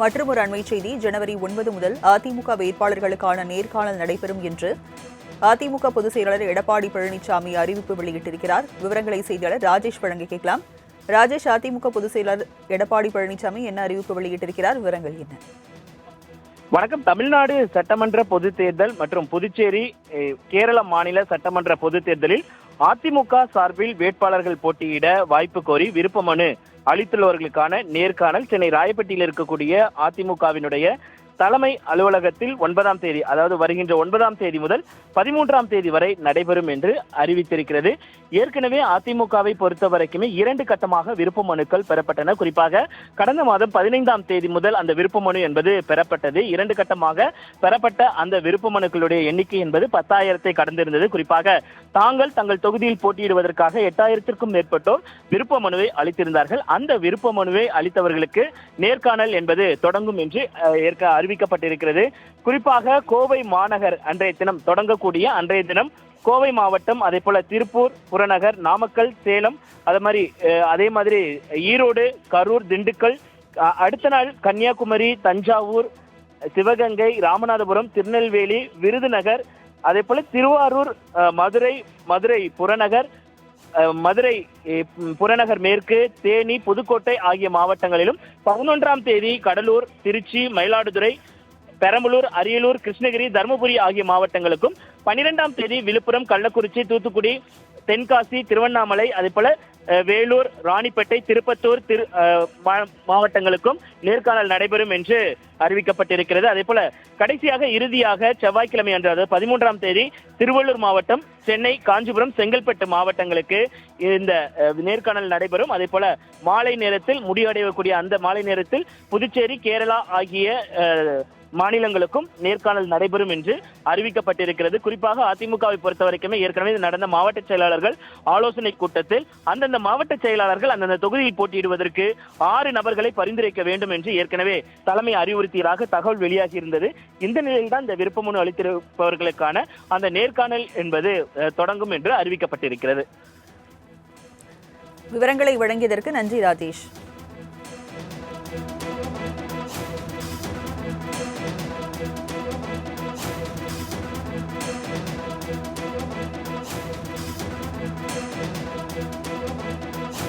மற்றொரு அண்மை செய்தி, ஜனவரி 9 முதல் அதிமுக வேட்பாளர்களுக்கான நேர்காணல் நடைபெறும் என்று அதிமுக பொதுச் செயலாளர் எடப்பாடி பழனிசாமி அறிவிப்பு வெளியிட்டிருக்கிறார். விவரங்களை செய்தியாளர் ராஜேஷ் வழங்க கேட்கலாம். ராஜேஷ், அதிமுக பொதுச் செயலாளர் எடப்பாடி பழனிசாமி என்ன அறிவிப்பு வெளியிட்டிருக்கிறார்? விவரங்கள் என்ன? வணக்கம். தமிழ்நாடு சட்டமன்ற பொதுத் தேர்தல் மற்றும் புதுச்சேரி கேரள மாநில சட்டமன்ற பொதுத் தேர்தலில் அதிமுக சார்பில் வேட்பாளர்கள் போட்டியிட வாய்ப்பு கோரி விருப்ப மனு அளித்துள்ளவர்களுக்கான நேர்காணல் சென்னை ராயப்பேட்டையில் இருக்கக்கூடிய அதிமுகவினுடைய தலைமை அலுவலகத்தில் 9ஆம் தேதி, அதாவது வருகின்ற 9ஆம் தேதி முதல் 13ஆம் தேதி வரை நடைபெறும் என்று அறிவித்திருக்கிறது. ஏற்கனவே அதிமுகவை பொறுத்த வரைக்குமே 2 கட்டமாக விருப்ப மனுக்கள் பெறப்பட்டன. குறிப்பாக கடந்த மாதம் 15ஆம் தேதி முதல் அந்த விருப்ப மனு என்பது பெறப்பட்டது. 2 கட்டமாக பெறப்பட்ட அந்த விருப்ப மனுக்களுடைய எண்ணிக்கை என்பது 10,000-ஐ கடந்திருந்தது. குறிப்பாக தங்கள் தொகுதியில் போட்டியிடுவதற்காக 8,000-க்கும் மேற்பட்டோர் விருப்ப மனுவை அளித்திருந்தார்கள். அந்த விருப்ப மனுவை அளித்தவர்களுக்கு நேர்காணல் என்பது தொடங்கும் என்று அறிவிக்கப்பட்டிருக்கிறது. குறிப்பாக கோவை மாநகர் அன்றைய தினம் தொடங்கக்கூடிய அன்றைய தினம் கோவை மாவட்டம், அதே போல திருப்பூர், புறநகர், நாமக்கல், சேலம், அதே மாதிரி ஈரோடு, கரூர், திண்டுக்கல், அடுத்த நாள் கன்னியாகுமரி, தஞ்சாவூர், சிவகங்கை, ராமநாதபுரம், திருநெல்வேலி, விருதுநகர், அதே போல திருவாரூர், மதுரை புறநகர், மதுரை புறநகர் மேற்கு, தேனி, புதுக்கோட்டை ஆகிய மாவட்டங்களிலும் 11ஆம் தேதி கடலூர், திருச்சி, மயிலாடுதுறை, பெரம்பலூர், அரியலூர், கிருஷ்ணகிரி, தருமபுரி ஆகிய மாவட்டங்களுக்கும் 12ஆம் தேதி விழுப்புரம், கள்ளக்குறிச்சி, தூத்துக்குடி, தென்காசி, திருவண்ணாமலை, அதே போல வேலூர், ராணிப்பேட்டை, திருப்பத்தூர் மாவட்டங்களுக்கும் நேர்காணல் நடைபெறும் என்று அறிவிக்கப்பட்டிருக்கிறது. அதே போல கடைசியாக இறுதியாக செவ்வாய்க்கிழமை அன்று, அதாவது 13ஆம் தேதி திருவள்ளூர் மாவட்டம், சென்னை, காஞ்சிபுரம், செங்கல்பட்டு மாவட்டங்களுக்கு இந்த நேர்காணல் நடைபெறும். அதே போல மாலை நேரத்தில் முடிவடையக்கூடிய அந்த மாலை நேரத்தில் புதுச்சேரி, கேரளா ஆகிய மாநிலங்களுக்கும் நேர்காணல் நடைபெறும் என்று அறிவிக்கப்பட்டிருக்கிறது. குறிப்பாக அதிமுகவை பொறுத்த வரைக்குமே ஏற்கனவே நடந்த மாவட்ட செயலாளர்கள் ஆலோசனை கூட்டத்தில் அந்தந்த மாவட்ட செயலாளர்கள் அந்தந்த தொகுதியில் போட்டியிடுவதற்கு 6 நபர்களை பரிந்துரைக்க வேண்டும் என்று ஏற்கனவே தலைமை அறிவுறுத்தியதாக தகவல் வெளியாகி இருந்தது. இந்த நிலையில்தான் இந்த விருப்ப மனு அளித்திருப்பவர்களுக்கான அந்த நேர்காணல் என்பது தொடங்கும் என்று அறிவிக்கப்பட்டிருக்கிறது. விவரங்களை வழங்கியதற்கு நன்றி ராஜேஷ்.